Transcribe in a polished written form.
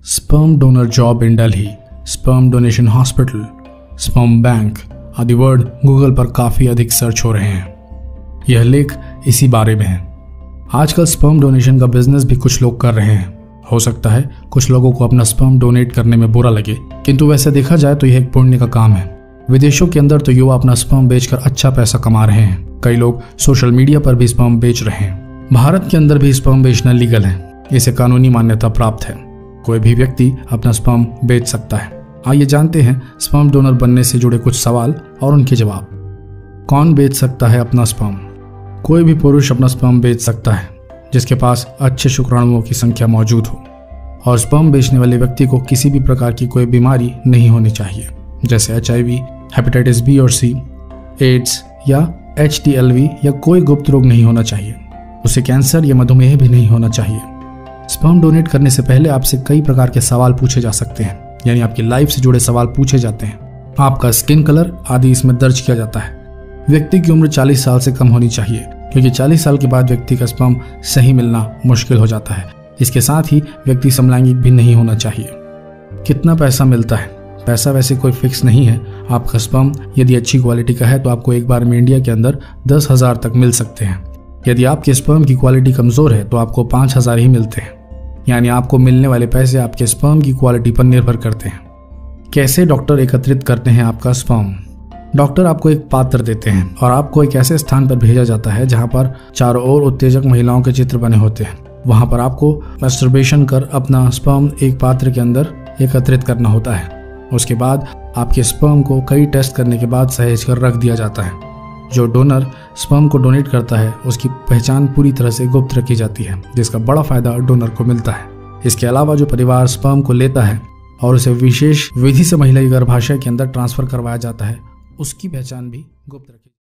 Sperm donor job in Delhi, sperm donation hospital, sperm bank आदि word Google पर काफ़ी अधिक सर्च हो रहे हैं। यह लेख इसी बारे में है। आजकल स्पर्म डोनेशन का बिजनेस भी कुछ लोग कर रहे हैं। हो सकता है कुछ लोगों को अपना स्पर्म डोनेट करने में बुरा लगे, किंतु वैसे देखा जाए तो यह एक पुण्य का काम है। विदेशों के अंदर तो युवा अपना स्पर्म बेचकर अच्छा पैसा कमा रहे हैं। कई लोग सोशल मीडिया पर भी स्पर्म बेच रहे हैं। भारत के अंदर भी स्पर्म बेचना लीगल है, इसे कानूनी मान्यता प्राप्त है। कोई भी व्यक्ति अपना स्पर्म बेच सकता है। आइए जानते हैं स्पर्म डोनर बनने से जुड़े कुछ सवाल और उनके जवाब। कौन बेच सकता है अपना स्पर्म? कोई भी पुरुष अपना स्पर्म बेच सकता है जिसके पास अच्छे शुक्राणुओं की संख्या मौजूद हो, और स्पर्म बेचने वाले व्यक्ति को किसी भी प्रकार की कोई बीमारी नहीं होनी चाहिए, जैसे HIV, हेपेटाइटिस B और C, एड्स या HTLV या कोई गुप्त रोग नहीं होना चाहिए। उसे कैंसर या मधुमेह भी नहीं होना चाहिए। स्पर्म डोनेट करने से पहले आपसे कई प्रकार के सवाल पूछे जा सकते हैं, यानी आपकी लाइफ से जुड़े सवाल पूछे जाते हैं। आपका स्किन कलर आदि इसमें दर्ज किया जाता है। व्यक्ति की उम्र 40 साल से कम होनी चाहिए, क्योंकि 40 साल के बाद व्यक्ति का स्पर्म सही मिलना मुश्किल हो जाता है। इसके साथ ही व्यक्ति समलैंगिक भी नहीं होना चाहिए। कितना पैसा मिलता है? पैसा वैसे कोई फिक्स नहीं है। आपका स्पर्म यदि अच्छी क्वालिटी का है तो आपको एक बार में इंडिया के अंदर 10,000 तक मिल सकते हैं। यदि आपके स्पर्म की क्वालिटी कमजोर है तो आपको 5,000 ही मिलते हैं। यानी आपको मिलने वाले पैसे आपके स्पर्म की क्वालिटी पर निर्भर करते हैं। कैसे डॉक्टर एकत्रित करते हैं आपका स्पर्म? डॉक्टर आपको एक पात्र देते हैं और आपको एक ऐसे स्थान पर भेजा जाता है जहां पर चारों ओर उत्तेजक महिलाओं के चित्र बने होते हैं। वहां पर आपको मैस्टरबेशन कर अपना स्पर्म एक पात्र के अंदर एकत्रित करना होता है। उसके बाद आपके स्पर्म को कई टेस्ट करने के बाद सहेज कर रख दिया जाता है। जो डोनर स्पर्म को डोनेट करता है उसकी पहचान पूरी तरह से गुप्त रखी जाती है, जिसका बड़ा फायदा डोनर को मिलता है। इसके अलावा जो परिवार स्पर्म को लेता है और उसे विशेष विधि से महिला की गर्भाशय के अंदर ट्रांसफर करवाया जाता है, उसकी पहचान भी गुप्त रखी